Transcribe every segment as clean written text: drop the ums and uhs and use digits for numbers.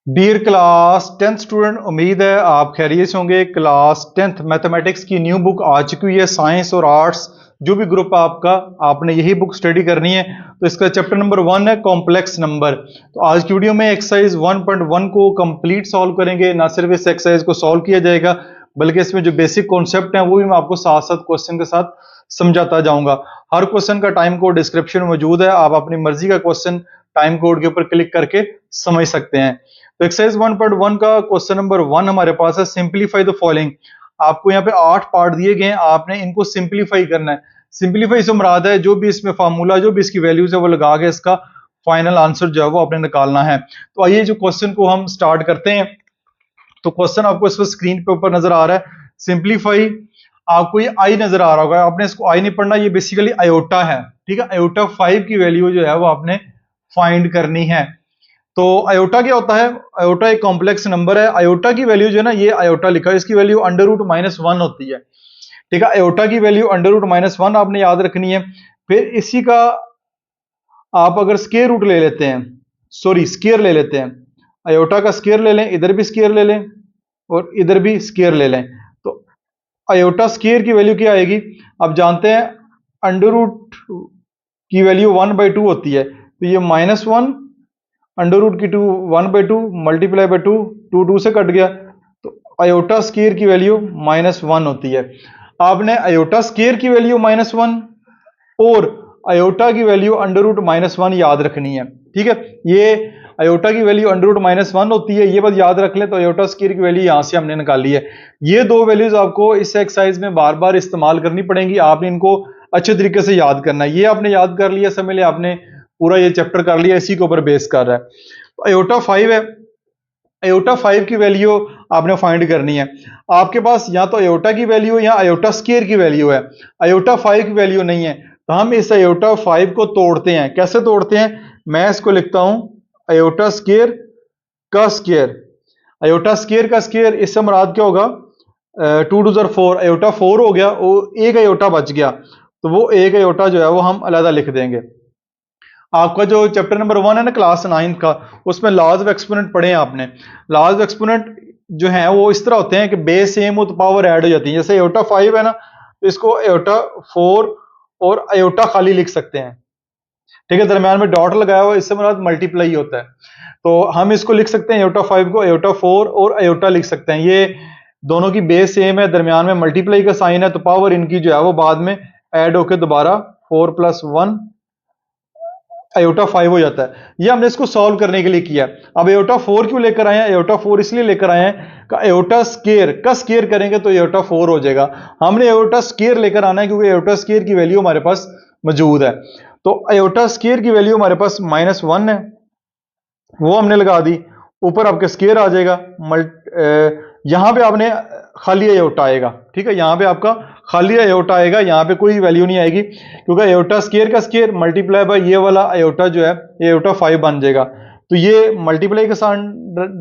Dear class 10th student, उम्मीद है आप खैरियत से होंगे। क्लास 10th मैथमेटिक्स की न्यू बुक आ चुकी हुई है। साइंस और आर्ट्स जो भी ग्रुप आपका, आपने यही बुक स्टडी करनी है। तो इसका चैप्टर नंबर 1 है कॉम्प्लेक्स नंबर। तो आज की वीडियो में एक्सरसाइज 1.1 को कंप्लीट सॉल्व करेंगे। ना सिर्फ इस एक्सरसाइज को सॉल्व किया जाएगा बल्कि इसमें जो बेसिक कॉन्सेप्ट हैं वो भी मैं आपको साथ साथ क्वेश्चन के साथ समझाता जाऊंगा। हर क्वेश्चन का टाइम कोड डिस्क्रिप्शन में मौजूद है, आप अपनी मर्जी का क्वेश्चन टाइम कोड के ऊपर क्लिक करके समझ सकते हैं। तो एक्सरसाइज 1.1 का क्वेश्चन नंबर 1 हमारे पास है, सिंपलीफाई द फॉलोइंग। आपको यहाँ पे 8 पार्ट दिए गए हैं, आपने इनको सिंपलीफाई करना है। सिंपलीफाई से मुराद है जो भी इसमें फार्मूला, जो भी इसकी वैल्यूज है वो लगा के इसका फाइनल आंसर जो है वो आपने निकालना है। तो आइए जो क्वेश्चन को हम स्टार्ट करते हैं। तो क्वेश्चन आपको इस पर स्क्रीन पे ऊपर नजर आ रहा है, सिंपलीफाई। आपको ये आई नजर आ रहा होगा, आपने इसको आई नहीं पढ़ना, ये बेसिकली आयोटा है। ठीक है, आयोटा 5 की वैल्यू जो है वो आपने फाइंड करनी है। तो आयोटा क्या होता है? आयोटा एक कॉम्प्लेक्स नंबर है। आयोटा की वैल्यू जो है ना, ये आयोटा लिखा है, इसकी वैल्यू अंडर रूट -1 होती है। ठीक है, आयोटा की वैल्यू अंडर रूट -1 आपने याद रखनी है। फिर इसी का आप अगर स्केयर रूट ले लेते हैं, सॉरी स्केयर ले लेते हैं, आयोटा का स्केयर ले लें, इधर भी स्केयर ले लें और इधर भी स्केयर ले लें, तो आयोटा स्केयर की वैल्यू क्या आएगी? आप जानते हैं अंडर रूट की वैल्यू 1/2 होती है, तो ये -1 अंडर रूट की 2 1/2 मल्टीप्लाई बाय 2, 2 से कट गया, तो आयोटा स्केयर की वैल्यू -1 होती है। आपने आयोटा स्केयर की वैल्यू -1 और आयोटा की वैल्यू अंडर रूट -1 याद रखनी है। ठीक है, ये आयोटा की वैल्यू अंडर रूट -1 होती है, ये बात याद रख ले। तो आयोटा स्केयर की वैल्यू यहां से हमने निकाली है। ये दो वैल्यूज आपको इस एक्सरसाइज में बार बार इस्तेमाल करनी पड़ेंगी, आपने इनको अच्छे तरीके से याद करना है। ये आपने याद कर लिया, समझ लिया, आपने पूरा ये चैप्टर कर लिया, इसी के ऊपर बेस कर रहा है। तो आयोटा 5 है, आयोटा 5 की वैल्यू आपने फाइंड करनी है। आपके पास या तो आयोटा की वैल्यू है या आयोटा स्केयर की वैल्यू है, आयोटा 5 की वैल्यू नहीं है। तो हम इस आयोटा 5 को तोड़ते हैं। कैसे तोड़ते हैं? मैं इसको लिखता हूं आयोटा स्केयर का स्केयर। आयोटा स्केयर का स्केयर, इससे मुराद क्या होगा? 2 2 4, आयोटा 4 हो गया, वो एक आयोटा बच गया, तो वो एक आयोटा जो है वो हम अलग लिख देंगे। आपका जो चैप्टर नंबर 1 है ना क्लास 9 का, उसमें लॉज ऑफ एक्सपोनेंट पढ़े हैं आपने। लॉज ऑफ एक्सपोनेंट जो है वो इस तरह होते हैं कि बेस सेम हो तो पावर ऐड हो जाती है। जैसे आयोटा 5 है ना, तो इसको आयोटा 4 और आयोटा खाली लिख सकते हैं। ठीक है, दरम्यान में डॉट लगाया हुआ, इससे मुराद मल्टीप्लाई होता है। तो हम इसको लिख सकते हैं आयोटा 5 को आयोटा 4 और आयोटा लिख सकते हैं। ये दोनों की बेस सेम है, दरम्यान में मल्टीप्लाई का साइन है, तो पावर इनकी जो है वो बाद में ऐड होकर दोबारा 4 + 1 आयोटा 5 हो जाता है। ये हमने इसको सॉल्व करने के लिए किया। अब आयोटा 4 क्यों लेकर आए हैं? आयोटा 4 इसलिए लेकर आए हैं कि आयोटा स्केयर का स्केयर करेंगे तो आयोटा 4 हो जाएगा। हमने आयोटा स्केयर लेकर आना है क्योंकि आयोटा स्केयर की वैल्यू हमारे पास मौजूद है। तो आयोटा स्केयर की वैल्यू हमारे पास -1 है, वो हमने लगा दी। ऊपर आपके स्केयर आ जाएगा, यहां पे आपने खाली आयोटा आएगा। ठीक है, यहां पे आपका खाली आयोटा आएगा, यहां पे कोई वैल्यू नहीं आएगी क्योंकि आयोटा स्केयर का स्केयर मल्टीप्लाई बाय ये वाला आयोटा जो है ये आयोटा 5 बन जाएगा। तो ये मल्टीप्लाई के साथ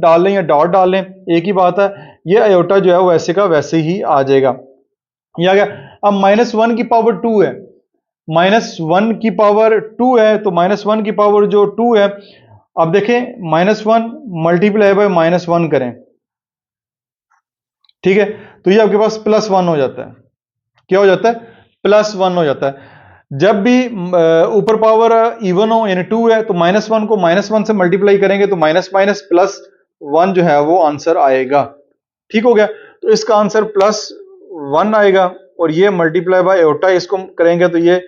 डाल लें या डॉट डाल लें, एक ही बात है। ये आयोटा जो है वो वैसे का वैसे ही आ जाएगा। ये आ गया। अब -1 की पावर 2 है, -1 की पावर 2 है, तो -1 की पावर जो 2 है, अब देखें -1 मल्टीप्लाई बाय -1 करें, ठीक है, तो ये आपके पास +1 हो जाता है। क्या हो जाता है? +1 हो जाता है। जब भी ऊपर पावर इवन हो यानी 2 है, तो -1 को -1 से मल्टीप्लाई करेंगे तो माइनस माइनस +1 जो है वो आंसर आएगा। ठीक हो गया, तो इसका आंसर +1 आएगा और ये मल्टीप्लाई बाय आयोटा इसको करेंगे तो ये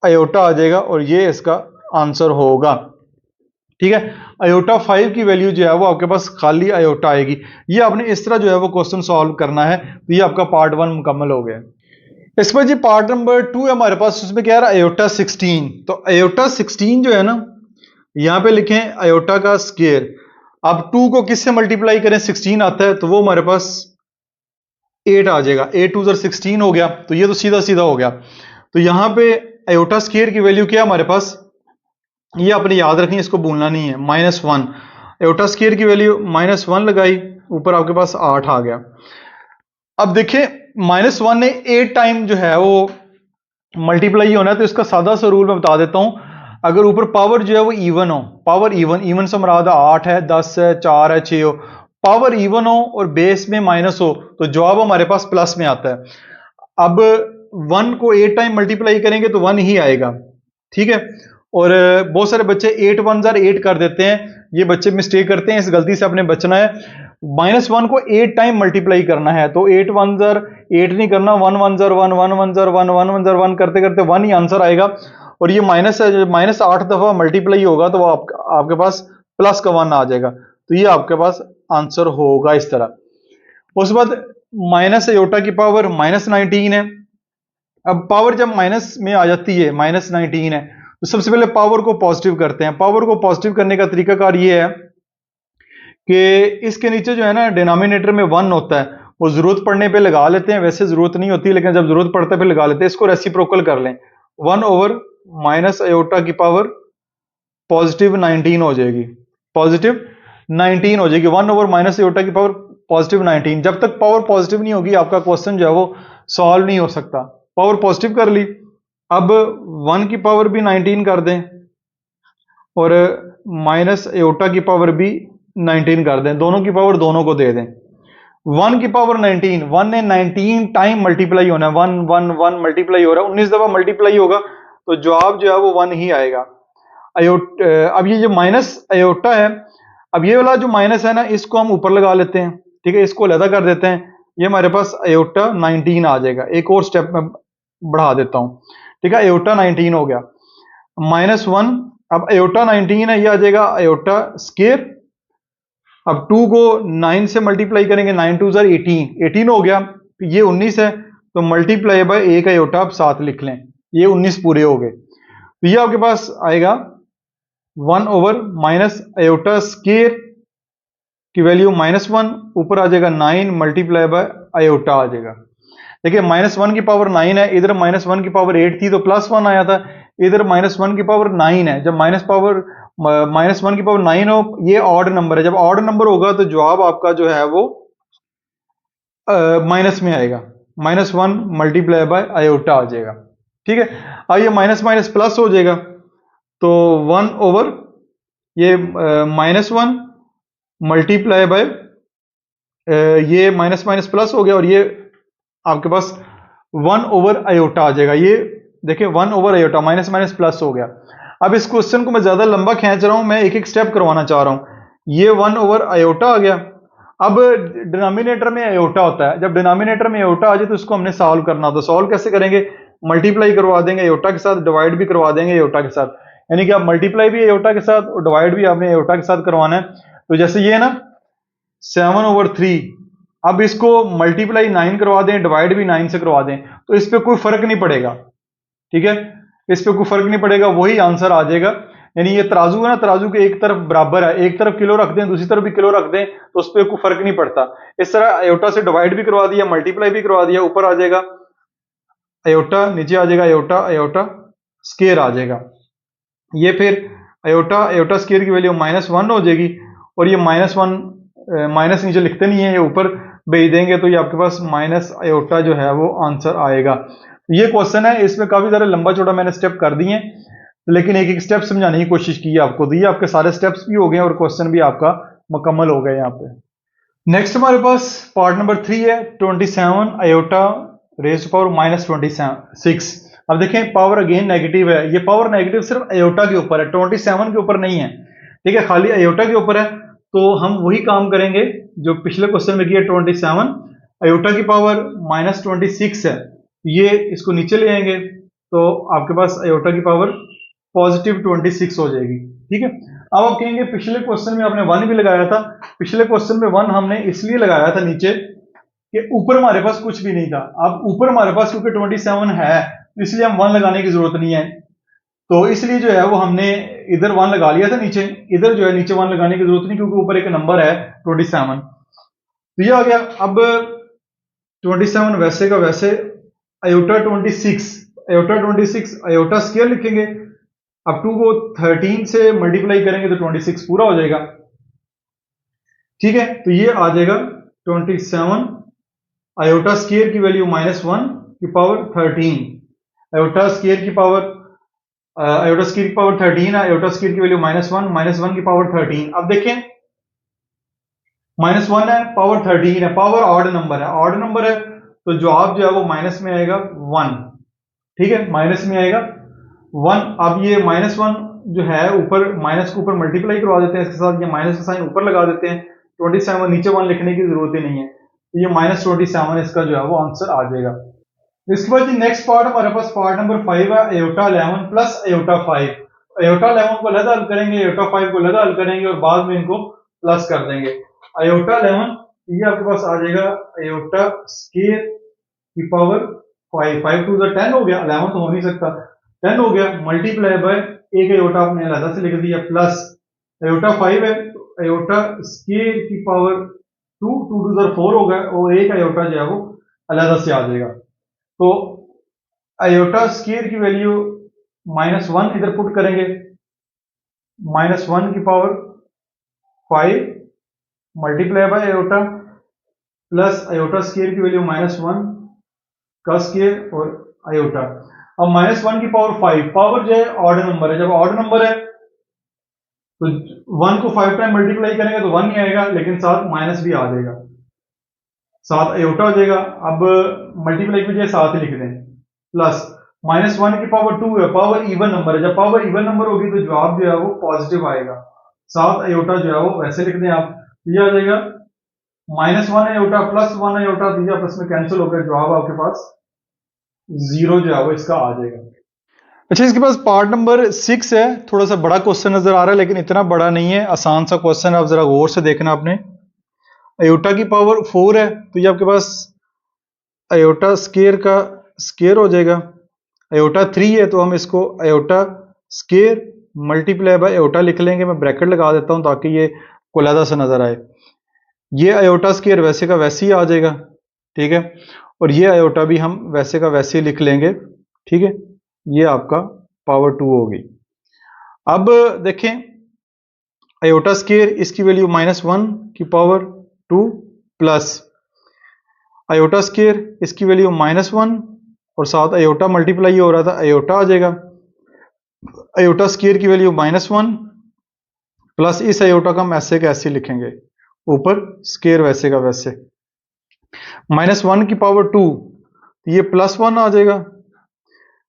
आयोटा आ जाएगा और ये इसका आंसर होगा। ठीक है, आयोटा 5 की वैल्यू जो है वो आपके पास खाली आयोटा आएगी। ये आपने इस तरह जो है वो क्वेश्चन सॉल्व करना है। तो ये आपका पार्ट 1 मुकम्मल हो गया। इस पर जी पार्ट नंबर 2 है हमारे पास, उसमें क्या है? आयोटा 16। तो आयोटा 16 जो है ना, यहां पे लिखें आयोटा का स्केयर। अब 2 को किससे मल्टीप्लाई करें? 16 आता है, तो वो हमारे पास 8 आ जाएगा। 8 2 16 हो गया, तो ये तो सीधा सीधा हो गया। तो यहां पे आयोटा स्केयर की वैल्यू क्या है हमारे पास? ये आपने याद रखनी है, इसको भूलना नहीं है। -1 आयोटा स्केयर की वैल्यू -1 लगाई, ऊपर आपके पास 8 आ गया। अब देखें -1 ने 8 टाइम जो है वो मल्टीप्लाई होना है, तो इसका सादा सा रूल मैं बता देता हूं। अगर ऊपर पावर जो है वो इवन हो, पावर इवन से मुराद 8 है, 10 है, 4 है, 6 हो, पावर इवन हो और बेस में माइनस हो तो जवाब हमारे पास प्लस में आता है। अब 1 को 8 टाइम मल्टीप्लाई करेंगे तो 1 ही आएगा, ठीक है। और बहुत सारे बच्चे 8 1 जार 8 कर देते हैं, ये बच्चे मिस्टेक करते हैं, इस गलती से आपने बचना है। -1 को 8 टाइम मल्टीप्लाई करना है तो 8 1 जार 8 नहीं करना, 1 1 जार 1 1 1 जार 1 1 1 जार 1 करते करते 1 ही आंसर आएगा। और ये -8 दफा मल्टीप्लाई होगा तो वो आपके पास प्लस का 1 आ जाएगा, तो ये आपके पास आंसर होगा इस तरह। उसके बाद माइनस अयोटा की पावर -19 है। अब पावर जब माइनस में आ जाती है, -19 है, तो सबसे पहले पावर को पॉजिटिव करते हैं। पावर को पॉजिटिव करने का तरीकाकार ये है कि इसके नीचे जो है ना डिनोमिनेटर में 1 होता है, वो जरूरत पड़ने पे लगा लेते हैं, वैसे जरूरत नहीं होती लेकिन जब जरूरत पड़ता है फिर लगा लेते हैं। इसको रेसिप्रोकल कर लें, 1 ओवर माइनस अयोटा की पावर पॉजिटिव 19 हो जाएगी, पॉजिटिव 19 हो जाएगी, 1 ओवर माइनस अयोटा की पावर पॉजिटिव 19। जब तक पावर पॉजिटिव नहीं होगी आपका क्वेश्चन जो है वो सॉल्व नहीं हो सकता। पावर पॉजिटिव कर ली, अब 1 की पावर भी 19 कर दें और माइनस अयोटा की पावर भी 19 कर दें, दोनों की पावर दोनों को दे दें। 1 की पावर 19, 1 ने 19 टाइम मल्टीप्लाई होना है, 1 1 1 मल्टीप्लाई हो रहा है, 19 दफा मल्टीप्लाई होगा तो जवाब जो है वो 1 ही आएगा। अब ये जो माइनस अयोटा है, अब ये वाला जो माइनस है ना इसको हम ऊपर लगा लेते हैं, ठीक है, इसको अलग कर देते हैं, ये हमारे पास अयोटा 19 आ जाएगा। एक और स्टेप में बढ़ा देता हूं, ठीक है, अयोटा 19 हो गया, -1, अब अयोटा 19 है, ये आ जाएगा अयोटा स्केयर। अब 2 को 9 से मल्टीप्लाई करेंगे, 9 2 जार 18 हो गया, ये 19 है तो मल्टीप्लाई बाय 1 अयोटा आप साथ लिख लें, ये 19 पूरे हो गए, तो ये आपके पास आएगा 1 ओवर माइनस अयोटा स्केयर की वैल्यू -1, ऊपर आ जाएगा 9 मल्टीप्लाई बाय अयोटा आ जाएगा। देखिए -1 की पावर 9 है, इधर -1 की पावर 8 थी तो +1 आया था, इधर -1 की पावर 9 है, जब -1 की पावर 9 हो, ये ऑड नंबर है, जब ऑड नंबर होगा तो जवाब आपका जो है वो माइनस में आएगा, -1 मल्टीप्लाई बाय अयोटा आ जाएगा, ठीक है। अब ये माइनस माइनस प्लस हो जाएगा तो 1 ओवर ये -1 मल्टीप्लाई बाय ये माइनस माइनस प्लस हो गया और ये आपके पास 1 ओवर अयोटा आ जाएगा। ये देखिए 1 over iota, minus minus plus हो गया। अब इस क्वेश्चन को मैं ज्यादा लंबा खींच रहा हूं, मैं एक एक स्टेप करवाना चाह रहा हूं। ये 1 ओवर अयोटा आ गया, अब डिनोमिनेटर में अयोटा होता है, जब डिनोमिनेटर में अयोटा आ जाए तो इसको हमने सॉल्व करना होता है। सॉल्व कैसे करेंगे, मल्टीप्लाई करवा देंगे अयोटा के साथ, डिवाइड भी करवा देंगे अयोटा के साथ, यानी कि आप मल्टीप्लाई भी अयोटा के साथ और डिवाइड भी आपने अयोटा के साथ करवाना है। तो जैसे ये ना 7 ओवर 3, अब इसको मल्टीप्लाई 9 करवा दें, डिवाइड भी 9 से करवा दें, तो इस पर कोई फर्क नहीं पड़ेगा, ठीक है, इस पर कोई फर्क नहीं पड़ेगा, वही आंसर आ जाएगा। यानी ये तराजू है ना, तराजू के एक तरफ बराबर है, एक तरफ किलो रख दें दूसरी तरफ भी किलो रख दें तो उस पर कोई फर्क नहीं पड़ता। इस तरह अयोटा से डिवाइड भी करवा दिया, मल्टीप्लाई भी करवा दिया, ऊपर आ जाएगा अयोटा, नीचे आ जाएगा अयोटा, अयोटा स्केयर आ जाएगा। ये फिर अयोटा अयोटा स्केयर की वैल्यू -1 हो जाएगी और ये -1 माइनस नीचे लिखते नहीं है, ये ऊपर भेज देंगे तो ये आपके पास माइनस अयोटा जो है वो आंसर आएगा। ये क्वेश्चन है, इसमें काफी सारे लंबा चौड़ा मैंने स्टेप कर दिए लेकिन एक एक स्टेप समझाने की कोशिश की है आपको, तो ये आपके सारे स्टेप्स भी हो गए और क्वेश्चन भी आपका मुकम्मल हो गया यहाँ पे। नेक्स्ट हमारे पास पार्ट नंबर 3 है 27 अयोटा रेज़ टू पावर -26। अब देखें पावर अगेन नेगेटिव है, ये पावर नेगेटिव सिर्फ अयोटा के ऊपर है, 27 के ऊपर नहीं है, ठीक है, खाली अयोटा के ऊपर है। तो हम वही काम करेंगे जो पिछले क्वेश्चन में किया, 27 अयोटा की पावर -26 है, ये इसको नीचे ले आएंगे तो आपके पास अयोटा की पावर +26 हो जाएगी, ठीक है। अब आप कहेंगे पिछले क्वेश्चन में आपने 1 भी लगाया था, पिछले क्वेश्चन में 1 हमने इसलिए लगाया था नीचे कि ऊपर हमारे पास कुछ भी नहीं था। अब ऊपर हमारे पास क्योंकि 27 है तो इसलिए हम 1 लगाने की जरूरत नहीं है, तो इसलिए जो है वो हमने इधर 1 लगा लिया था नीचे, इधर जो है नीचे 1 लगाने की जरूरत नहीं क्योंकि ऊपर एक नंबर है 27, तो ये आ गया। अब 27 वैसे का वैसे, अयोटा 26 अयोटा स्केयर लिखेंगे, अब 2 को 13 से मल्टीप्लाई करेंगे तो 26 पूरा हो जाएगा, ठीक है। तो ये आ जाएगा 27 अयोटा स्केयर की वैल्यू -1 की पावर 13, अयोटा स्केयर की पावर आयोटा स्क्वायर की पावर 13 है, आयोटा स्क्वायर की वैल्यू -1 की पावर 13। अब देखें -1 है, पावर 13 है, पावर ऑड नंबर है, ऑड नंबर है तो जवाब जो है वो माइनस में आएगा 1। ठीक है, माइनस में आएगा 1। अब ये -1 जो है ऊपर माइनस को ऊपर मल्टीप्लाई करवा देते हैं इसके साथ, ये माइनस का साइन ऊपर लगा देते हैं, 27 नीचे 1 लिखने की जरूरत ही नहीं है, तो ये -27 इसका जो है वो आंसर आ जाएगा। इसके बाद नेक्स्ट पार्ट हमारे पास पार्ट नंबर 5 है, एयोटा 11 प्लस एयोटा 5। एयोटा 11 को अलग हल करेंगे, एयोटा 5 को अलग हल करेंगे और बाद में इनको प्लस कर देंगे। एयोटा 11 ये आपके पास आ जाएगा एयोटा स्क्वायर की पावर 5, 5 टू 10 हो गया, 11 तो हो नहीं सकता, 10 हो गया, मल्टीप्लाई बाय एक एयोटा आपने अलग से लिख दिया प्लस एयोटा 5 है तो एयोटा स्क्वायर की पावर 2, 2 टू 4 हो गया और एक एयोटा जो है वो अलग से आ जाएगा। तो आयोटा स्क्वायर की वैल्यू -1 इधर पुट करेंगे, -1 की power 5 multiply by iota plus iota square की वैल्यू -1 का स्क्वायर और आयोटा। अब -1 की पावर 5, पावर जो है ऑड नंबर है, जब ऑड नंबर है तो 1 को 5 टाइम मल्टीप्लाई करेंगे तो 1 नहीं आएगा, लेकिन साथ माइनस भी आ जाएगा, साथ आयोटा हो जाएगा। अब मल्टीप्लाई की बजाय साथ ही लिख दें, प्लस -1 की पावर 2 है, पावर इवन नंबर है, जब पावर इवन नंबर होगी तो जवाब जो है वो पॉजिटिव आएगा, साथ आयोटा जो है वो वैसे लिख दें आप, तो ये आ जाएगा -1 आयोटा प्लस 1 आयोटा, तो ये आपस में कैंसिल होकर जवाब आपके पास 0 जो है वो इसका आ जाएगा। अच्छा, इसके पास पार्ट नंबर 6 है, थोड़ा सा बड़ा क्वेश्चन नजर आ रहा है लेकिन इतना बड़ा नहीं है, आसान सा क्वेश्चन है, आप जरा गौर से देखना। आपने आयोटा की पावर 4 है तो ये आपके पास आयोटा स्क्वायर का स्क्वायर हो जाएगा, आयोटा 3 है तो हम इसको iota square multiply by iota लिख लेंगे, मैं ब्रैकेट लगा देता हूं ताकि ये कोलादा सा नजर आए। ये आयोटा स्क्वायर वैसे का वैसे ही आ जाएगा, ठीक है, और ये आयोटा भी हम वैसे का वैसे ही लिख लेंगे, ठीक है, ये आपका पावर 2 होगी। अब देखें आयोटा स्क्वायर इसकी वैल्यू -1 की पावर 2 प्लस आयोटा स्क्वायर इसकी वैल्यू -1 और साथ आयोटा मल्टीप्लाई हो रहा था, आयोटा आ जाएगा, आयोटा स्क्वायर की वैल्यू -1 प्लस इस आयोटा का हम ऐसे का ऐसे लिखेंगे, ऊपर स्क्वायर वैसे का वैसे, -1 की पावर 2 ये +1 आ जाएगा,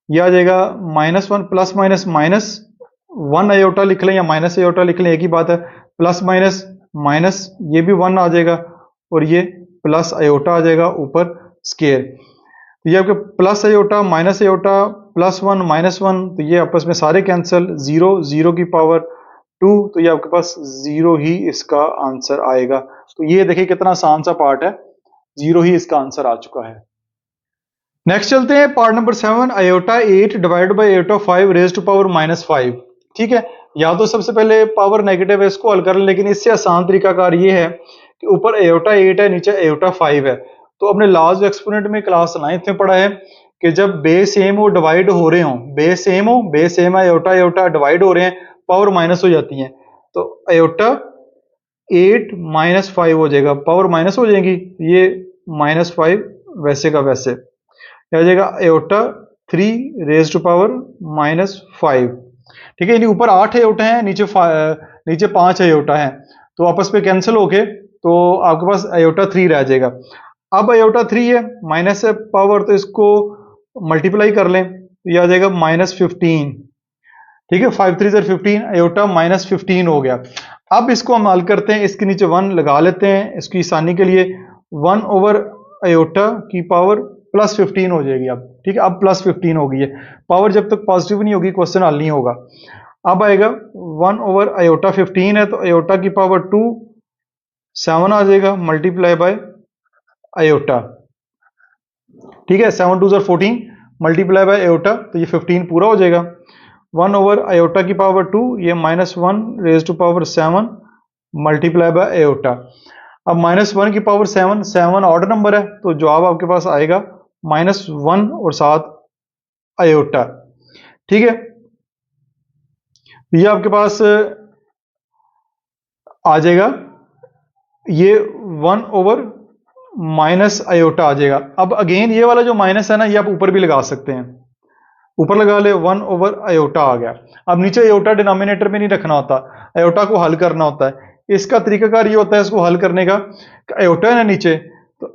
ये आ जाएगा -1 प्लस माइनस -1 आयोटा लिख लें या माइनस आयोटा लिख लें एक ही बात है, प्लस माइनस माइनस ये भी 1 आ जाएगा और ये प्लस आयोटा आ जाएगा ऊपर स्क्वायर, तो ये आपके प्लस आयोटा माइनस आयोटा +1 -1, तो ये आपस में सारे कैंसिल, 0 0 की पावर 2, तो ये आपके पास 0 ही इसका आंसर आएगा। तो ये देखिए कितना आसान सा पार्ट है, 0 ही इसका आंसर आ चुका है। नेक्स्ट चलते हैं part number 7, iota 8 divide by iota 5 raise to power -5। ठीक है, या तो सबसे पहले पावर नेगेटिव है इसको हल कर लें, लेकिन इससे आसान तरीकाकार ये है कि ऊपर आयोटा 8 है नीचे आयोटा 5 है, तो अपने लास्ट एक्सपोनेंट में क्लास 9th में पढ़ा है कि जब बेस सेम हो डिवाइड हो रहे हो, बेस सेम हो, बेस सेम है, आयोटा आयोटा डिवाइड हो रहे हैं, पावर माइनस हो जाती है, तो आयोटा 8 -5 हो जाएगा, पावर माइनस हो जाएगी, ये -5 वैसे का वैसे क्या हो जाएगा, आयोटा 3 रेज टू पावर -5। ठीक है, ऊपर 8 आयोटा है, नीचे 5 आयोटा है, तो आपस में कैंसिल होके तो आपके पास आयोटा 3 रह जाएगा। अब आयोटा 3 है, माइनस है पावर, तो इसको मल्टीप्लाई कर लें तो ये आ जाएगा -15। ठीक है, 5 3 15, आयोटा -15 हो गया। अब इसको हम हल करते हैं, इसके नीचे 1 लगा लेते हैं इसकी आसानी के लिए, 1 ओवर आयोटा की पावर +15 हो जाएगी अब। ठीक है, अब +15 हो गई है, पावर जब तक पॉजिटिव नहीं होगी क्वेश्चन हल नहीं होगा। अब आएगा 1 ओवर आयोटा 15 है तो आयोटा की पावर 2 7 आ जाएगा मल्टीप्लाई बाय आयोटा। ठीक है, 7 2 14 मल्टीप्लाई बाय आयोटा, तो ये 15 पूरा हो जाएगा। 1 ओवर आयोटा की पावर 2, ये -1 raise to power 7 multiply by iota. अब -1 की पावर 7, 7 ऑड नंबर है तो जवाब आपके पास आएगा -1 और 7 आयोटा। ठीक है, ये आपके पास आ जाएगा, ये 1 ओवर माइनस आयोटा आ जाएगा। अब अगेन ये वाला जो माइनस है ना, ये आप ऊपर भी लगा सकते हैं, ऊपर लगा ले 1/आयोटा आ गया। अब नीचे आयोटा डिनोमिनेटर में नहीं रखना होता, आयोटा को हल करना होता है। इसका तरीकाकार ये होता है इसको हल करने का, आयोटा है ना नीचे, तो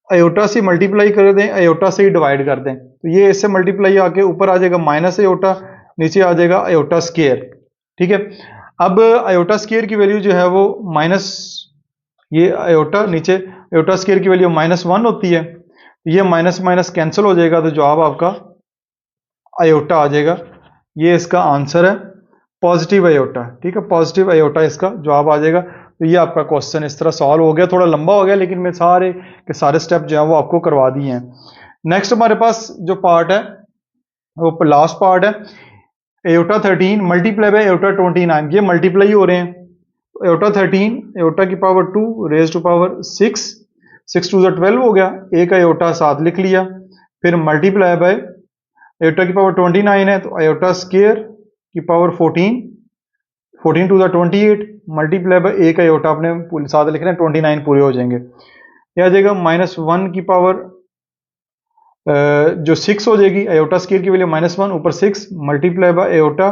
आयोटा से मल्टीप्लाई कर दें, आयोटा से ही डिवाइड कर दें, तो ये इससे मल्टीप्लाई आके ऊपर आ जाएगा माइनस आयोटा, नीचे आ जाएगा आयोटा स्केयर। ठीक है, अब आयोटा स्केयर की वैल्यू जो है वो माइनस, ये आयोटा नीचे आयोटा स्केयर की वैल्यू -1 होती है, ये माइनस माइनस कैंसिल हो जाएगा, तो जवाब आपका आयोटा आ जाएगा। ये इसका आंसर है, पॉजिटिव आयोटा। ठीक है, पॉजिटिव आयोटा इसका जवाब आ जाएगा। तो ये आपका क्वेश्चन इस तरह सॉल्व हो गया, थोड़ा लंबा हो गया लेकिन मैं सारे के सारे स्टेप जो है वो आपको करवा दिए हैं। नेक्स्ट हमारे पास जो पार्ट है वो लास्ट पार्ट है, एयोटा 13 मल्टीप्लाई बाय एयोटा 29, ये मल्टीप्लाई हो रहे हैं। एयोटा 13 एयोटा की पावर 2 रेज टू पावर 6, 6 2 12 हो गया, एक एयोटा साथ लिख लिया, फिर मल्टीप्लाई बाय एयोटा की पावर 29 है तो एयोटा स्केयर की पावर 14, 14 2 28 मल्टीप्लाई बाय एक एयोटा अपने साथ लिख रहे हैं, 29 पूरे हो जाएंगे। यह आ जाएगा -1 की पावर जो 6 हो जाएगी, आयोटा स्केयर की वैल्यू -1 ऊपर 6 मल्टीप्लाई बाय आयोटा,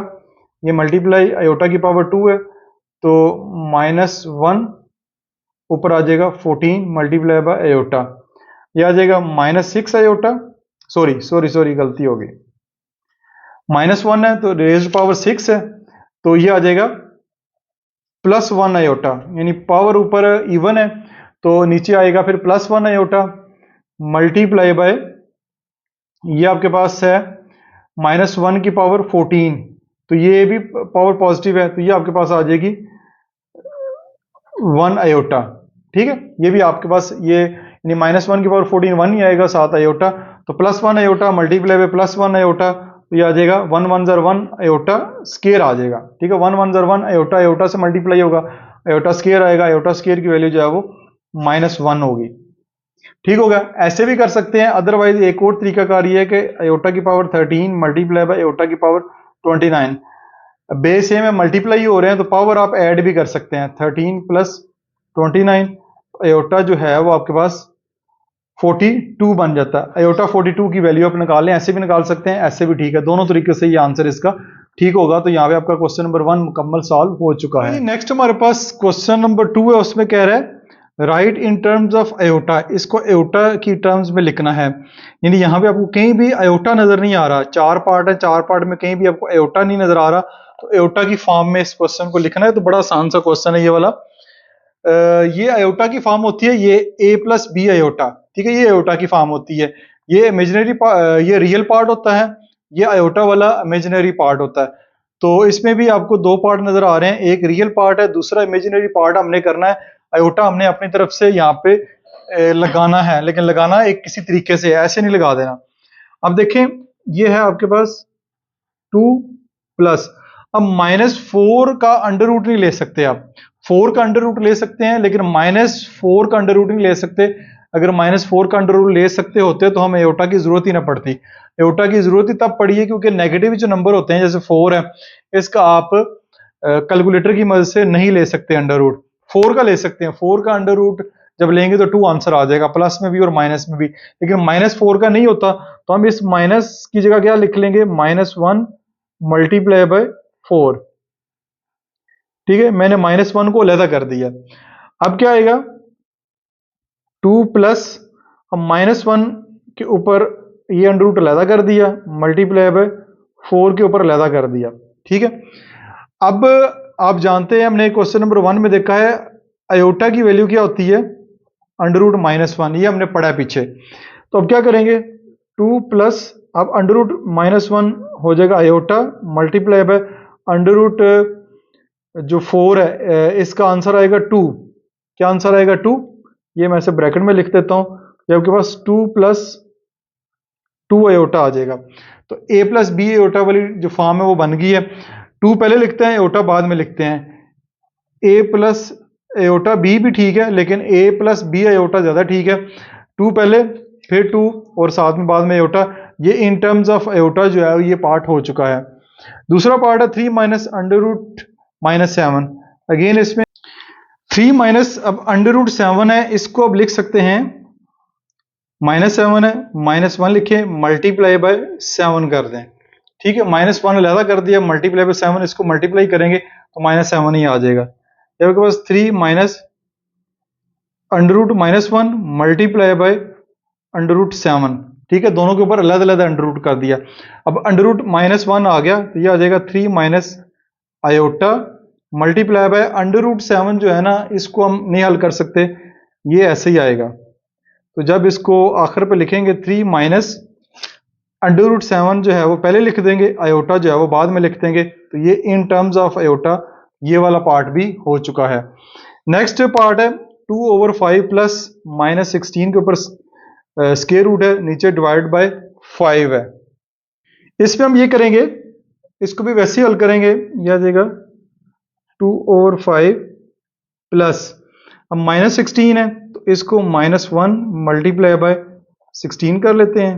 ये मल्टीप्लाई आयोटा की पावर 2 है तो -1 ऊपर आ जाएगा 14 मल्टीप्लाई बाय आयोटा, ये आ जाएगा -6 आयोटा, सॉरी गलती हो गई, -1 है तो रेज पावर 6 है तो ये आ जाएगा +1 आयोटा, यानी पावर ऊपर इवन है तो नीचे आएगा फिर +1 आयोटा मल्टीप्लाई बाय, ये आपके पास है -1 की पावर 14, तो ये भी पावर पॉजिटिव है तो ये आपके पास आ जाएगी 1 आयोटा। ठीक है, ये भी आपके पास ये यानी -1 की पावर 14 1 ही आएगा, 7 आयोटा, तो +1 आयोटा मल्टीप्लाई बाय +1 आयोटा, तो ये आ जाएगा 1 1 ज़र 1 आयोटा स्केयर आ जाएगा। ठीक है, 1 1 ज़र 1 आयोटा, आयोटा से मल्टीप्लाई होगा, आयोटा स्केयर आएगा, आयोटा स्केयर की वैल्यू जो है वो -1 होगी। ठीक होगा, ऐसे भी कर सकते हैं, अदरवाइज एक और तरीकाकार ये है कि आयोटा की पावर 13 मल्टीप्लाई बाय आयोटा की पावर 29, बेस सेम है मल्टीप्लाई हो रहे हैं तो पावर आप ऐड भी कर सकते हैं, 13 + 29 आयोटा जो है वो आपके पास 42 बन जाता है। आयोटा 42 की वैल्यू आप निकाल लें, ऐसे भी निकाल सकते हैं, ऐसे भी ठीक है, दोनों तरीके से ये आंसर इसका ठीक होगा। तो यहाँ पे आपका क्वेश्चन नंबर 1 मुकम्मल सॉल्व हो चुका है। नेक्स्ट हमारे पास क्वेश्चन नंबर 2 है, उसमें कह रहा है right in terms of iota, इसको आयोटा की टर्म्स में लिखना है, यानी यहाँ पे आपको कहीं भी आयोटा नजर नहीं आ रहा, 4 पार्ट है, 4 पार्ट में कहीं भी आपको आयोटा नहीं नजर आ रहा, तो आयोटा की फॉर्म में इस क्वेश्चन को लिखना है। तो बड़ा आसान सा क्वेश्चन है ये वाला, ये आयोटा की फॉर्म होती है, ये a+b आयोटा, ठीक है, ये आयोटा की फॉर्म होती है, ये इमेजिनरी ये रियल पार्ट होता है, ये आयोटा वाला इमेजिनरी पार्ट होता है। तो इसमें भी आपको 2 पार्ट नजर आ रहे हैं, एक रियल पार्ट है, दूसरा इमेजिनरी पार्ट हमने करना है, आयोटा हमने अपनी तरफ से यहाँ पे लगाना है, लेकिन लगाना एक किसी तरीके से, ऐसे नहीं लगा देना। अब देखें ये है आपके पास 2 प्लस, अब -4 का अंडर रूट नहीं ले सकते आप, 4 का अंडर रूट ले सकते हैं लेकिन -4 का अंडर रूट नहीं ले सकते। अगर -4 का अंडर रूट ले सकते होते तो हमें एयोटा की जरूरत ही ना पड़ती, एयोटा की जरूरत ही तब पड़ी है क्योंकि नेगेटिव जो नंबर होते हैं जैसे 4 है, इसका आप कैलकुलेटर की मदद से नहीं ले सकते अंडर रूट, 4 का ले सकते हैं, 4 का अंडर रूट जब लेंगे तो 2 आंसर आ जाएगा, प्लस में भी और माइनस में भी, लेकिन -4 का नहीं होता तो हम इस माइनस की जगह क्या लिख लेंगे, -1 मल्टीप्लाई बाय 4। ठीक है, मैंने -1 को अलहदा कर दिया, अब क्या आएगा 2 प्लस, अब -1 के ऊपर ये अंडर रूट अलहदा कर दिया, मल्टीप्लाई बाय 4 के ऊपर अलहदा कर दिया। ठीक है, अब आप जानते हैं हमने क्वेश्चन नंबर 1 में देखा है आयोटा की वैल्यू क्या होती है, अंडर रूट -1, ये हमने पढ़ा है पीछे। तो अब क्या करेंगे 2 प्लस, अब अंडर रूट -1 हो जाएगा iota multiply by under root जो 4 है इसका आंसर आएगा 2, क्या आंसर आएगा 2, ये मैं इसे ब्रैकेट में लिख देता हूं, ये आपके पास 2 + 2 आयोटा आ जाएगा। तो a+b आयोटा वाली जो फॉर्म है वो बन गई है, 2 पहले लिखते हैं आयोटा बाद में लिखते हैं, a+ आयोटा b भी ठीक है लेकिन a+b आयोटा ज्यादा ठीक है, 2 पहले फिर 2 और साथ में बाद में आयोटा, ये इन टर्म्स ऑफ आयोटा जो है ये पार्ट हो चुका है। दूसरा पार्ट है 3 माइनस अंडर रूट -7, अगेन इसमें 3 माइनस, अब अंडर रूट 7 है, इसको अब लिख सकते हैं -7 है, -1 लिखे मल्टीप्लाई बाय 7 कर दें, ठीक है, -1 अलहदा कर दिया, मल्टीप्लाई बाय 7, इसको मल्टीप्लाई करेंगे तो -7 ही आ जाएगा। ये आपके पास 3 माइनस √-1 मल्टीप्लाई बाय √7, ठीक है, दोनों के ऊपर अलग अलग अंडर रूट कर दिया। अब √-1 आ गया तो ये आ जाएगा 3 माइनस आयोटा मल्टीप्लाई बाय √7 जो है ना, इसको हम नहीं हल कर सकते, ये ऐसे ही आएगा। तो जब इसको आखिर पे लिखेंगे 3 माइनस √7 जो है वो पहले लिख देंगे, आयोटा जो है वो बाद में लिख देंगे, तो ये इन टर्म्स ऑफ आयोटा ये वाला पार्ट भी हो चुका है। नेक्स्ट पार्ट है 2/5 प्लस -16 के ऊपर स्क्वायर रूट है, नीचे डिवाइड बाय 5 है। इस पे हम ये करेंगे, इसको भी वैसे ही हल करेंगे, यह आ जाएगा 2/5 प्लस, अब -16 है तो इसको -1 मल्टीप्लाई बाय 16 कर लेते हैं,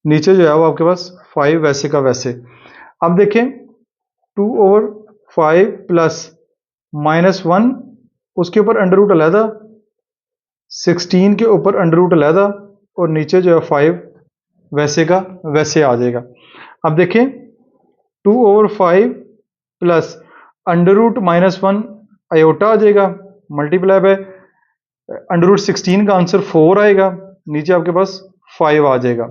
नीचे जो है वो आपके पास 5 वैसे का वैसे। अब देखें 2/5 प्लस -1 उसके ऊपर अंडर रूट अलहदा, 16 के ऊपर अंडर रूट अलहदा, और नीचे जो है 5 वैसे का वैसे आ जाएगा। अब देखें 2/5 प्लस अंडर रूट -1 आयोटा आ जाएगा, मल्टीप्लाई बाय अंडर रूट 16 का आंसर 4 आएगा, नीचे आपके पास 5 आ जाएगा,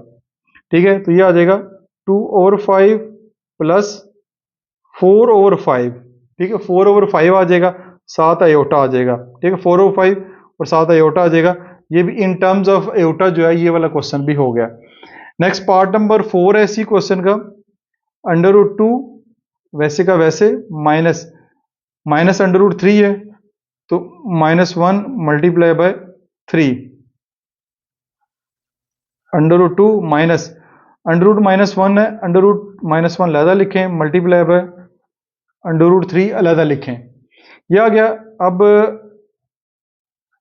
ठीक है। तो ये आ जाएगा 2/5 प्लस 4/5, ठीक है, 4/5 आ जाएगा, 7 आयोटा आ जाएगा, ठीक है, 4/5 और 7 आयोटा आ जाएगा। ये भी इन टर्म्स ऑफ आयोटा जो है ये वाला क्वेश्चन भी हो गया। नेक्स्ट पार्ट नंबर 4 है इसी क्वेश्चन का, √2 वैसे का वैसे माइनस √3 है तो -1 मल्टीप्लाई बाय 3, √2 माइनस √-1 है, √-1 अलहदा लिखें, मल्टीप्लाई बाय √3 अलहदा लिखें, यह आ गया। अब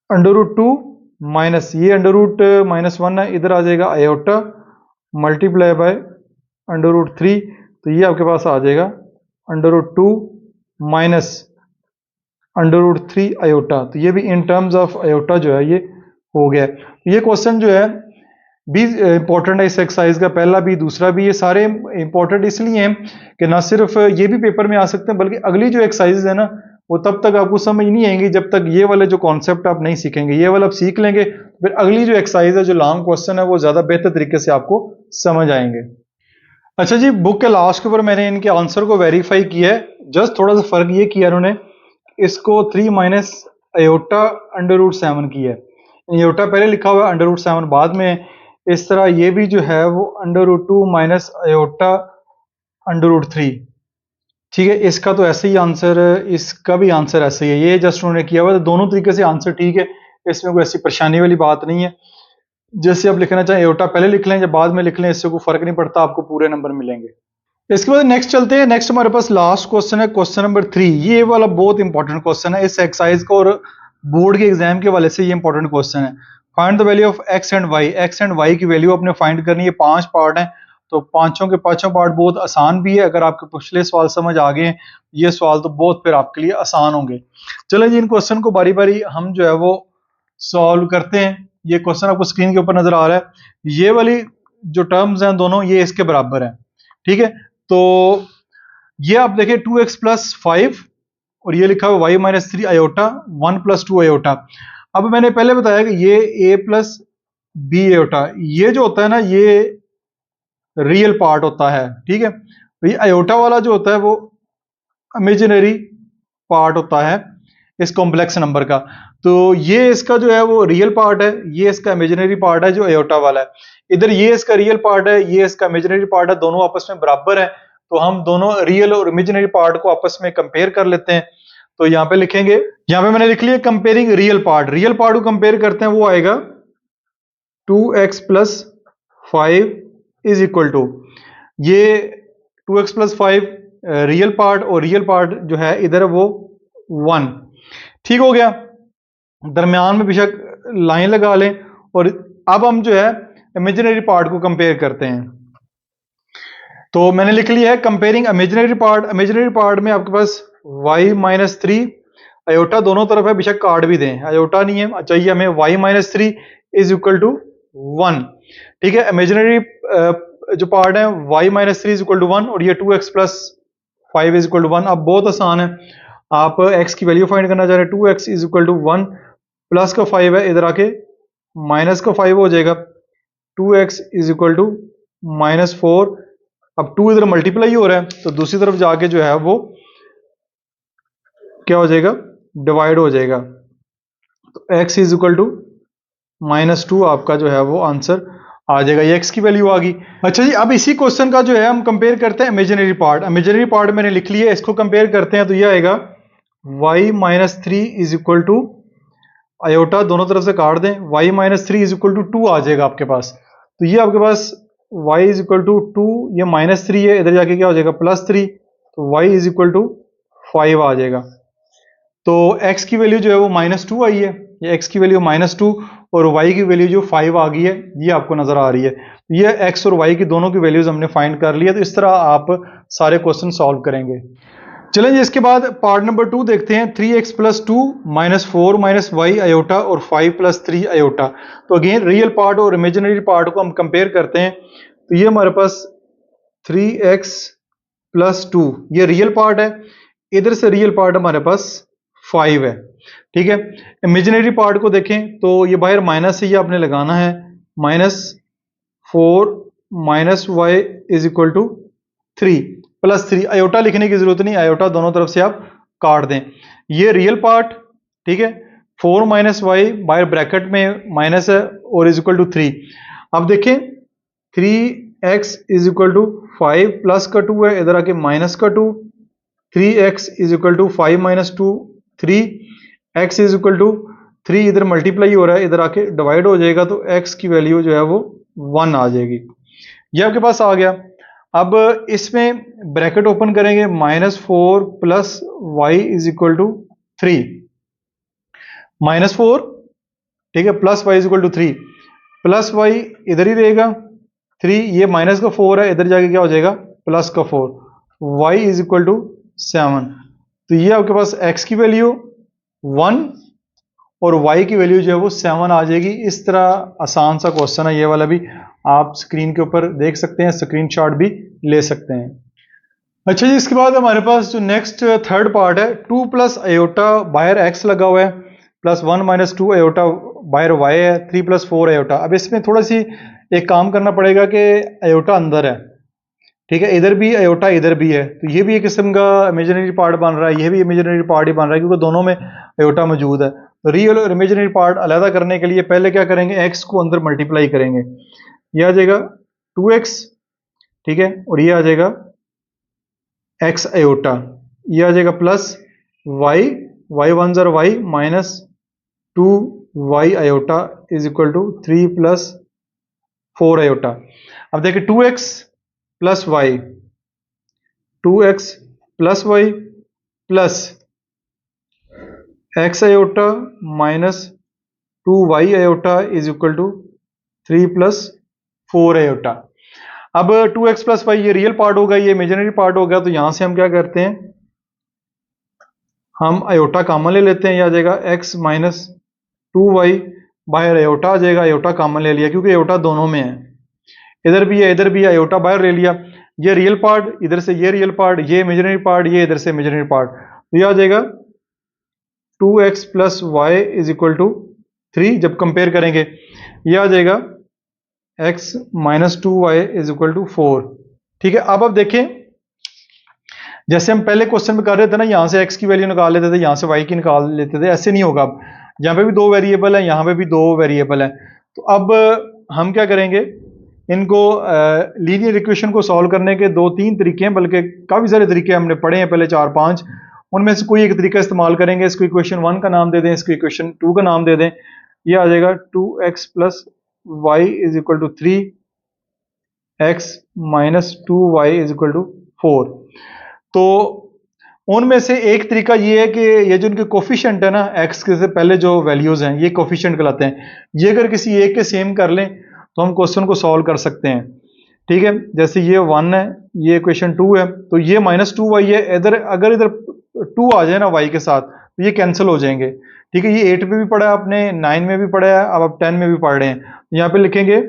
√2 माइनस ये √-1 है, इधर आ जाएगा आयोटा मल्टीप्लाई बाय √3, तो ये आपके पास आ जाएगा √2 माइनस √3 आयोटा, तो ये भी इन टर्म्स ऑफ आयोटा जो है ये हो गया। ये क्वेश्चन जो है भी इंपॉर्टेंट है इस एक्सरसाइज का, पहला भी दूसरा भी, ये सारे इंपॉर्टेंट इसलिए हैं कि ना सिर्फ ये भी पेपर में आ सकते हैं, बल्कि अगली जो एक्सरसाइज है ना वो तब तक आपको समझ नहीं आएंगी जब तक ये वाले जो कॉन्सेप्ट आप नहीं सीखेंगे। ये वाला आप सीख लेंगे, फिर अगली जो एक्सरसाइज है, जो लॉन्ग क्वेश्चन है, वो ज्यादा बेहतर तरीके से आपको समझ आएंगे। अच्छा जी, बुक के लास्ट के ऊपर मैंने इनके आंसर को वेरीफाई किया है, जस्ट थोड़ा सा फर्क ये किया उन्होंने, इसको 3 माइनस आयोटा √7 की है, आयोटा पहले लिखा हुआ है, √7 बाद में। इस तरह ये भी जो है वो √2 माइनस आयोटा √3, ठीक है, इसका तो ऐसे ही आंसर, इसका भी आंसर ऐसे ही है, ये जस्ट उन्होंने किया हुआ है, तो दोनों तरीके से आंसर ठीक है, इसमें कोई ऐसी परेशानी वाली बात नहीं है। जैसे आप लिखना चाहें आयोटा पहले लिख लें या बाद में लिख लें, इससे कोई फर्क नहीं पड़ता, आपको पूरे नंबर मिलेंगे। इसके बाद नेक्स्ट चलते हैं, नेक्स्ट हमारे पास लास्ट क्वेश्चन है, क्वेश्चन नंबर 3। ये वाला बहुत इंपॉर्टेंट क्वेश्चन है इस एक्सरसाइज का, और बोर्ड के एग्जाम के वाले से ये इंपॉर्टेंट क्वेश्चन है। Find the value of x and y की वैल्यू अपने फाइंड करनी है। 5 पार्ट हैं, तो पांचों के पांचों पार्ट बहुत आसान भी है, अगर आपके पिछले सवाल समझ आ गए ये सवाल तो बहुत फिर आपके लिए आसान होंगे। चलो जी, इन क्वेश्चन को बारी बारी हम जो है वो सॉल्व करते हैं। ये क्वेश्चन आपको स्क्रीन के ऊपर नजर आ रहा है, ये वाली जो टर्म्स हैं दोनों ये इसके बराबर हैं, ठीक है। तो ये आप देखें 2x प्लस 5 और ये लिखा हुआ y minus 3 iota 1 plus 2 iota. अब मैंने पहले बताया कि ये a प्लस b आयोटा, ये जो होता है ना ये रियल पार्ट होता है, ठीक है। तो ये आयोटा वाला जो होता है वो इमेजिनरी पार्ट होता है इस कॉम्प्लेक्स नंबर का। तो ये इसका जो है वो रियल पार्ट है, ये इसका इमेजिनरी पार्ट है जो आयोटा वाला है। इधर ये इसका रियल पार्ट है, ये इसका इमेजिनरी पार्ट है, दोनों आपस में बराबर है। तो हम दोनों रियल और इमेजिनरी पार्ट को आपस में कंपेयर कर लेते हैं। तो यहाँ पे लिखेंगे, यहाँ पे मैंने लिख लिया कंपेयरिंग रियल पार्ट को कंपेयर करते हैं, वो आएगा 2x plus 5 is equal to, ये 2x प्लस 5 रियल पार्ट और रियल पार्ट जो है इधर वो 1, ठीक हो गया। दरमियान में बेशक लाइन लगा लें, और अब हम जो है इमेजिनरी पार्ट को कंपेयर करते हैं। तो मैंने लिख लिया है कंपेयरिंग इमेजिनरी पार्ट में आपके पास y माइनस 3 आयोटा दोनों तरफ है, बेशक कार्ड भी दें, आयोटा नहीं है चाहिए हमें, y minus 3 is equal to 1, ठीक है। इमेजिनरी जो पार्ट है y minus three is equal to one और ये 2x plus 5 is equal to one. अब बहुत आसान है, आप x की वैल्यू फाइंड करना चाह रहे हैं, 2x is equal to one, plus का 5 है, इधर आके माइनस का 5 हो जाएगा, 2x is equal to minus 4। अब 2 इधर मल्टीप्लाई हो रहा है तो दूसरी तरफ जाके जो है वो क्या हो जाएगा, डिवाइड हो जाएगा। तो x is equal to minus 2 आपका जो है वो आंसर आ जाएगा, ये x की वैल्यू आ गई। अच्छा जी, अब इसी क्वेश्चन का जो है हम कंपेयर करते हैं इमेजिनरी पार्ट। इमेजिनरी पार्ट मैंने लिख लिया है, इसको कंपेयर करते हैं तो ये आएगा y minus three is equal to, iota दोनों तरफ से काट दें, y minus three is equal to two आ जाएगा आपके पास। तो ये आपके पास y is equal to two, ये माइनस थ्री है, इधर जाके क्या हो जाएगा प्लस थ्री, तो y इज इक्वल टू 5 आ जाएगा। तो x की वैल्यू जो है वो माइनस टू आई है, ये x की वैल्यू माइनस टू और y की वैल्यू जो 5 आ गई है, ये आपको नजर आ रही है। ये x और y की दोनों की वैल्यूज हमने फाइंड कर लिया। तो इस तरह आप सारे क्वेश्चन सॉल्व करेंगे। चलें जी, इसके बाद पार्ट नंबर 2 देखते हैं। 3x plus two minus four minus Y iota और 5 प्लस थ्री आयोटा। तो अगेन रियल पार्ट और इमेजिनरी पार्ट को हम कंपेयर करते हैं। तो ये हमारे पास 3x प्लस टू ये रियल पार्ट है, इधर से रियल पार्ट हमारे पास 5 है, ठीक है। इमेजिनरी पार्ट को देखें तो ये बाहर माइनस है, ये आपने लगाना है, minus 4 minus Y is equal to 3 plus 3, iota लिखने की जरूरत नहीं, आयोटा दोनों तरफ से आप काट दें। ये रियल पार्ट, ठीक है, 4 माइनस वाई बाहर ब्रैकेट में माइनस है और इज इक्वल टू 3। अब देखें 3x is equal to 5 plus का 2 है, इधर आके माइनस का 2, 3x is equal to 5 minus 2 3, x is equal to 3, इधर मल्टीप्लाई हो रहा है, इधर आके डिवाइड हो जाएगा, तो x की वैल्यू जो है वो 1 आ जाएगी। ये आपके पास आ गया। अब इसमें ब्रैकेट ओपन करेंगे, minus 4 plus Y is equal to 3, minus 4, ठीक है, plus Y is equal to 3, plus Y इधर ही रहेगा 3, ये माइनस का 4 है, इधर जाके क्या हो जाएगा प्लस का 4, वाई इज इक्वल टू 7। तो ये आपके पास x की वैल्यू 1 और y की वैल्यू जो है वो 7 आ जाएगी। इस तरह आसान सा क्वेश्चन है ये वाला भी, आप स्क्रीन के ऊपर देख सकते हैं, स्क्रीनशॉट भी ले सकते हैं। अच्छा जी, इसके बाद हमारे पास जो नेक्स्ट थर्ड पार्ट है, 2 प्लस आयोटा बाहर x लगा हुआ है, प्लस 1 माइनस 2 आयोटा बाहर y है, 3 प्लस 4 आयोटा। अब इसमें थोड़ा सी एक काम करना पड़ेगा कि आयोटा अंदर है, ठीक है, इधर भी आयोटा इधर भी है, तो ये भी एक किस्म का इमेजिनरी पार्ट बन रहा है, ये भी इमेजिनरी पार्ट ही बन रहा है, क्योंकि दोनों में आयोटा मौजूद है। तो रियल और इमेजिनरी पार्ट अलग करने के लिए पहले क्या करेंगे, x को अंदर मल्टीप्लाई करेंगे, ये आ जाएगा 2x, ठीक है, और ये आ जाएगा x आयोटा, ये आ जाएगा प्लस y, y वन ज़र y minus 2y iota is equal to 3 plus 4 iota. अब देखिए 2x plus y, 2x plus y plus x iota minus 2y iota is equal to 3 plus 4 iota. अब 2x plus y ये real part होगा, ये imaginary part होगा, तो यहां से हम क्या करते हैं, हम आयोटा कॉमन ले लेते हैं, ये आ जाएगा x माइनस 2y, बाहर आयोटा आ जाएगा, आयोटा कॉमन ले लिया क्योंकि आयोटा दोनों में है, इधर भी है इधर भी है, आयोटा बाहर ले लिया, ये रियल पार्ट इधर से, ये रियल पार्ट, ये इमेजिनरी पार्ट, ये इधर से इमेजिनरी पार्ट, तो ये आ जाएगा 2x plus Y is equal to 3। जब कंपेयर करेंगे ये आ जाएगा x minus 2y is equal to 4, ठीक है। अब देखें, जैसे हम पहले क्वेश्चन में कर रहे थे ना, यहां से x की वैल्यू निकाल लेते थे, यहां से y की निकाल लेते थे, ऐसे नहीं होगा। अब यहाँ पे भी दो वेरिएबल है, यहाँ पे भी दो वेरिएबल है, तो अब हम क्या करेंगे, इनको लीनियर इक्वेशन को सॉल्व करने के दो तीन तरीके हैं, बल्कि काफ़ी सारे तरीके हमने पढ़े हैं पहले 4-5, उनमें से कोई एक तरीका इस्तेमाल करेंगे। इसको इक्वेशन 1 का नाम दे दें, इसको इक्वेशन 2 का नाम दे दें, ये आ जाएगा 2x plus Y is equal to 3, x minus 2y is equal to 4। तो उनमें से एक तरीका ये है कि ये जो इनके कोफिशिएंट है ना, x के से पहले जो वैल्यूज हैं ये कोफिशिएंट कहलाते हैं, ये अगर किसी एक के सेम कर लें तो हम क्वेश्चन को सॉल्व कर सकते हैं, ठीक है। जैसे ये 1 है, ये इक्वेशन 2 है, तो ये माइनस 2y है, इधर अगर इधर 2 आ जाए ना y के साथ तो ये कैंसिल हो जाएंगे, ठीक है। ये 8 में भी पढ़ा है आपने, 9 में भी पढ़ा है, अब आप 10 में भी पढ़ रहे हैं। यहाँ पे लिखेंगे,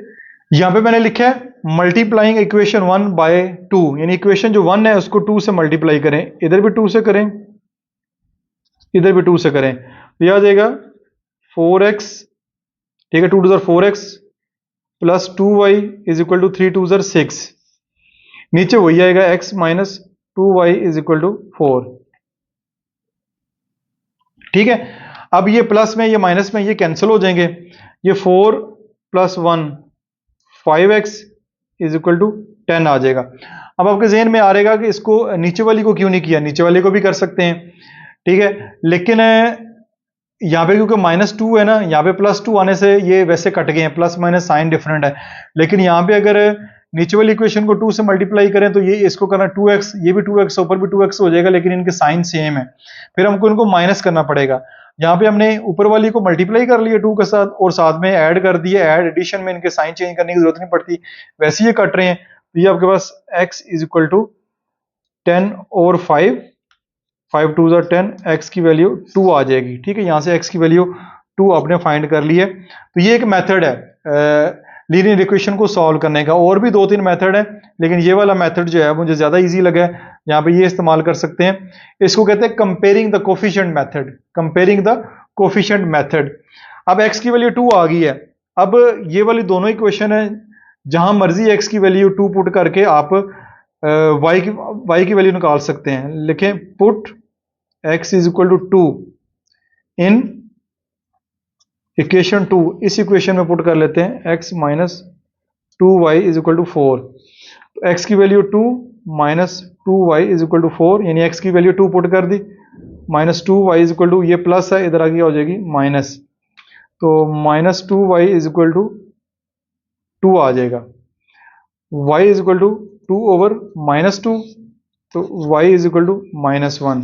यहाँ पे मैंने लिखा है मल्टीप्लाइंग इक्वेशन 1 बाय 2, यानी इक्वेशन जो 1 है उसको 2 से मल्टीप्लाई करें, इधर भी 2 से करें, इधर भी 2 से करें, तो यह आ जाएगा 4x, ठीक है, 2 to 4x plus 2y is equal to 3 to 6, नीचे वही आएगा x minus 2y is equal to 4, ठीक है। अब ये प्लस में ये माइनस में ये कैंसिल हो जाएंगे, ये 4 plus 1 5x is equal to 10 आ जाएगा। अब आपके जहन में आ रहेगा कि इसको नीचे वाली को क्यों नहीं किया, नीचे वाली को भी कर सकते हैं, ठीक है, लेकिन यहाँ पे क्योंकि -2 है ना, यहाँ पे +2 आने से ये वैसे कट गए हैं, प्लस माइनस साइन डिफरेंट है, लेकिन यहाँ पे अगर नीचे वाली इक्वेशन को 2 से मल्टीप्लाई करें तो ये इसको करना 2x, ये भी 2x, ऊपर भी 2x हो जाएगा, लेकिन इनके साइन सेम है, फिर हमको इनको माइनस करना पड़ेगा। यहाँ पे हमने ऊपर वाली को मल्टीप्लाई कर लिया 2 के साथ और साथ में ऐड कर दिया, ऐड एडिशन में इनके साइन चेंज करने की जरूरत नहीं पड़ती, वैसे ये कट रहे हैं, तो ये आपके पास x इज इक्वल टू 10 और 5 5 टू 10, x की वैल्यू 2 आ जाएगी, ठीक है, यहाँ से x की वैल्यू 2 आपने फाइंड कर ली है। तो ये एक मेथड है लीनियर इक्वेशन को सॉल्व करने का, और भी 2-3 मेथड है, लेकिन ये वाला मेथड जो है मुझे ज्यादा इजी लगा है, यहाँ पे ये इस्तेमाल कर सकते हैं, इसको कहते हैं comparing the coefficient method, comparing the coefficient method. अब x की वैल्यू 2 आ गई है, अब ये वाली दोनों इक्वेशन है, जहां मर्जी x की वैल्यू 2 पुट करके आप y की वैल्यू निकाल सकते हैं, लिखें put x is equal to 2 in equation 2, इस इक्वेशन में पुट कर लेते हैं x minus 2y is equal to 4, x की value 2 minus 2y is equal to 4, यानी x की वैल्यू 2 पुट कर दी, minus 2y is equal to, ये प्लस है इधर आगे हो जाएगी माइनस, तो minus 2y is equal to 2 आ जाएगा, y is equal to 2 over minus 2, तो y is equal to minus 1,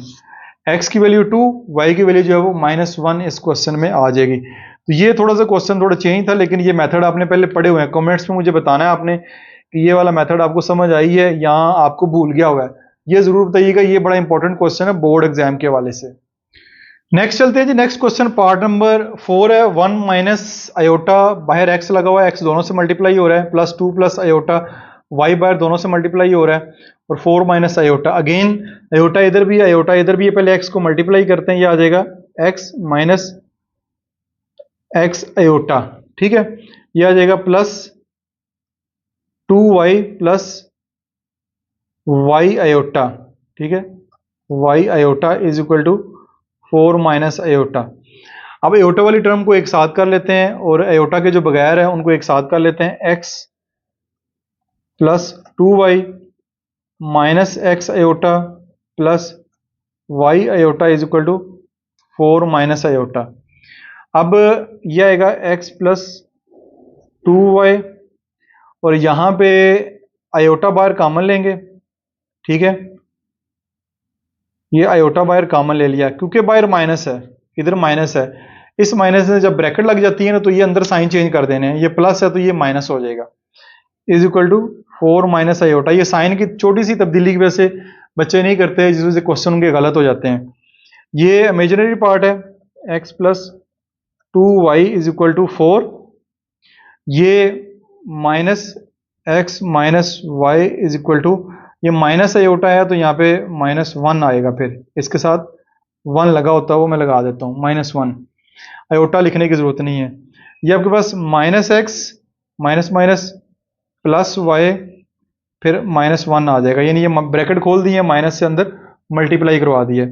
x की वैल्यू 2, y की वैल्यू जो है वो -1 इस क्वेश्चन में आ जाएगी। तो ये थोड़ा सा क्वेश्चन थोड़ा चेंज था, लेकिन ये मेथड आपने पहले पढ़े हुए हैं, कमेंट्स में मुझे बताना है आपने कि ये वाला मेथड आपको समझ आई है या आपको भूल गया हुआ है, ये जरूर बताइएगा, ये बड़ा इंपॉर्टेंट क्वेश्चन है बोर्ड एग्जाम के हवाले से। नेक्स्ट चलते हैं जी, नेक्स्ट क्वेश्चन पार्ट नंबर 4 है, 1 माइनस आयोटा, बाहर x लगा हुआ है, x दोनों से मल्टीप्लाई हो रहा है, प्लस 2 प्लस आयोटा, y बाहर दोनों से मल्टीप्लाई हो रहा है, और 4 माइनस आयोटा, अगेन आयोटा इधर भी है, आयोटा इधर भी है, पहले x को मल्टीप्लाई करते हैं, ये आ जाएगा x माइनस x आयोटा, ठीक है, ये आ जाएगा plus 2y plus y iota, ठीक है, y iota is equal to 4 minus iota. अब आयोटा वाली टर्म को एक साथ कर लेते हैं, और आयोटा के जो बगैर है उनको एक साथ कर लेते हैं, x plus 2y minus x iota plus y iota is equal to 4 minus iota. अब यह आएगा x प्लस 2y, और यहां पे आयोटा बाहर कॉमन लेंगे, ठीक है, ये आयोटा बाहर कॉमन ले लिया, क्योंकि बाहर माइनस है, इधर माइनस है, इस माइनस में जब ब्रैकेट लग जाती है ना तो ये अंदर साइन चेंज कर देने हैं, ये प्लस है तो ये माइनस हो जाएगा, is equal to 4 minus iota. ये साइन की छोटी सी तब्दीली की वजह से बच्चे नहीं करते, जिस वजह से क्वेश्चन उनके गलत हो जाते हैं। ये इमेजिनरी पार्ट है, x plus 2y is equal to 4, ये minus x minus Y is equal to, ये माइनस आयोटा है तो यहाँ पे -1 आएगा, फिर इसके साथ 1 लगा होता है वो मैं लगा देता हूँ, -1, आयोटा लिखने की जरूरत नहीं है। ये आपके पास minus x minus minus plus y फिर -1 आ जाएगा, यानी ये ब्रैकेट खोल दिए, माइनस से अंदर मल्टीप्लाई करवा दिए।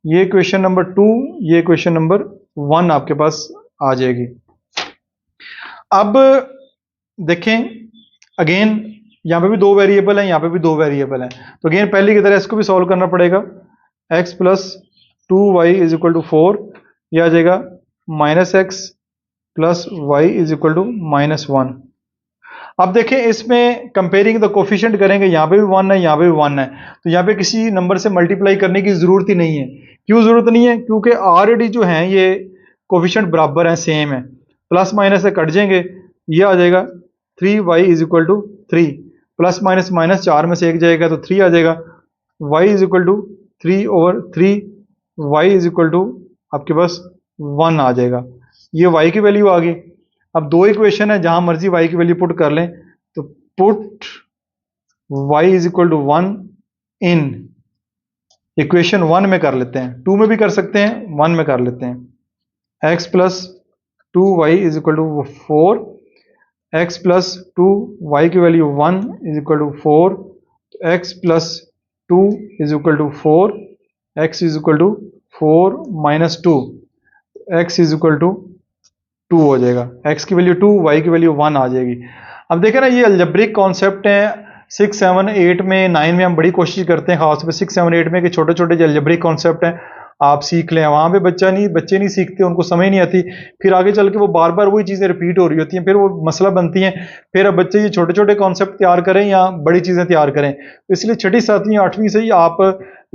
ये क्वेश्चन नंबर 2, ये क्वेश्चन नंबर 1 आपके पास आ जाएगी। अब देखें अगेन यहाँ पे भी 2 वेरिएबल हैं, यहाँ पे भी 2 वेरिएबल हैं, तो अगेन पहले की तरह इसको भी सॉल्व करना पड़ेगा। x plus 2y is equal to 4, यह आ जाएगा -x plus Y is equal to -1। अब देखें इसमें कंपेयरिंग द कोफिशिएंट करेंगे, यहाँ पे भी 1 है, यहाँ पे भी 1 है, तो यहाँ पे किसी नंबर से मल्टीप्लाई करने की जरूरत ही नहीं है। क्यों जरूरत नहीं है? क्योंकि ऑलरेडी जो है ये कोफिशिएंट बराबर है, सेम है, प्लस माइनस से कट जाएंगे, ये आ जाएगा 3y is equal to 3, plus minus minus 4 में से 1 जाएगा तो 3 आ जाएगा, y is equal to 3 over 3, y is equal to आपके पास 1 आ जाएगा। ये y की वैल्यू आ गई। अब 2 इक्वेशन है, जहां मर्जी y की वैल्यू पुट कर लें, तो put y is equal to 1 in equation 1 में कर लेते हैं, 2 में भी कर सकते हैं, 1 में कर लेते हैं। x plus 2y is equal to 4, x plus 2y की value 1 is equal to 4, x plus 2 is equal to 4, x is equal to 4 minus 2, x is equal to 2 हो जाएगा। x की वैल्यू 2, y की वैल्यू 1 आ जाएगी। अब देखें ना, ये अलजेब्रिक कॉन्सेप्ट हैं। 6, 7, 8 में, 9 में हम बड़ी कोशिश करते हैं, खासतौर पे 6, 7, 8 में कि छोटे छोटे जो अलजेब्रिक कॉन्सेप्ट हैं आप सीख लें। वहाँ पे बच्चे नहीं सीखते, उनको समझ नहीं आती, फिर आगे चल के वो बार बार वही चीज़ें रिपीट हो रही होती हैं, फिर वो मसला बनती हैं। फिर अब बच्चे ये छोटे छोटे कॉन्सेप्ट तैयार करें या बड़ी चीज़ें तैयार करें, तो इसलिए 6ठी 7वीं 8वीं से ही आप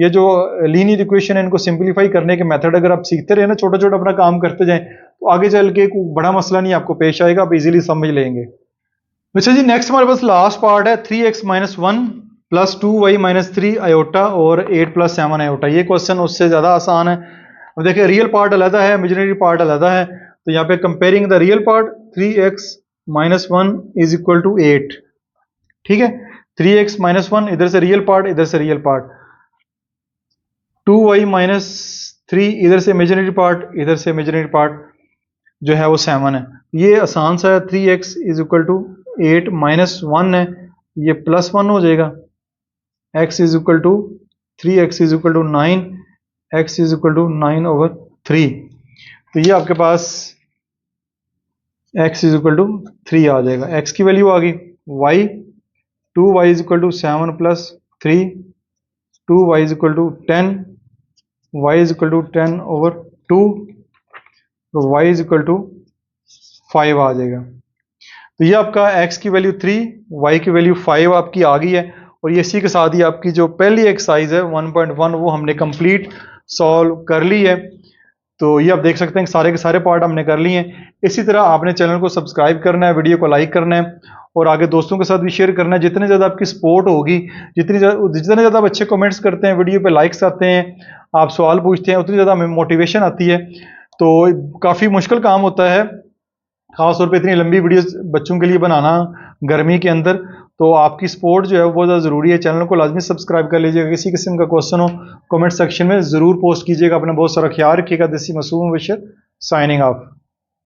ये जो लीनियर इक्वेशन है इनको सिंप्लीफाई करने के मेथड अगर आप सीखते रहे ना, छोटा छोटा अपना काम करते जाएं, तो आगे चल के कोई बड़ा मसला नहीं आपको पेश आएगा, आप इजीली समझ लेंगे। अच्छा जी, नेक्स्ट हमारे पास लास्ट पार्ट है 3x minus 1 plus 2y minus 3 iota और 8 प्लस 7 आयोटा। ये क्वेश्चन उससे ज़्यादा आसान है। अब देखिए, रियल पार्ट अलग है, इमेजिनरी पार्ट अलग है, तो यहाँ पे comparing the real part 3x minus 1 is equal to 8। ठीक है, 3x माइनस 1 इधर से रियल पार्ट, इधर से रियल पार्ट, 2y माइनस 3 इधर से इमेजिनरी पार्ट, इधर से इमेजिनरी पार्ट जो है वो 7 है। ये आसान सा है, 3x is equal to 8 minus 1 है, ये प्लस 1 हो जाएगा। x is equal to 3x is equal to 9, x is equal to 9/3। तो ये आपके पास x इज इक्वल टू 3 आ जाएगा। x की वैल्यू आ गई, y 2y is equal to 7 plus 3, 2y is equal to 10, y is equal to 10/2, तो y इज इक्वल टू 5 आ जाएगा। तो ये आपका x की वैल्यू 3, y की वैल्यू 5 आपकी आ गई है। और ये इसी के साथ ही आपकी जो पहली एक्सरसाइज है 1.1 वो हमने कंप्लीट सॉल्व कर ली है। तो ये आप देख सकते हैं कि सारे के सारे पार्ट हमने कर लिए हैं। इसी तरह आपने चैनल को सब्सक्राइब करना है, वीडियो को लाइक करना है और आगे दोस्तों के साथ भी शेयर करना है। जितने ज़्यादा आपकी सपोर्ट होगी, जितने ज़्यादा आप अच्छे कमेंट्स करते हैं, वीडियो पे लाइक्स आते हैं, आप सवाल पूछते हैं, उतनी ज़्यादा हमें मोटिवेशन आती है। तो काफ़ी मुश्किल काम होता है खासतौर पे इतनी लंबी वीडियोस बच्चों के लिए बनाना गर्मी के अंदर। तो आपकी सपोर्ट जो है वो बहुत ज़्यादा ज़रूरी है। चैनल को लाजमी सब्सक्राइब कर लीजिएगा। किसी किस्म का क्वेश्चन हो कमेंट सेक्शन में ज़रूर पोस्ट कीजिएगा। अपना बहुत सारा ख्याल रखिएगा। दिस इज मासूम बशीर साइनिंग ऑफ।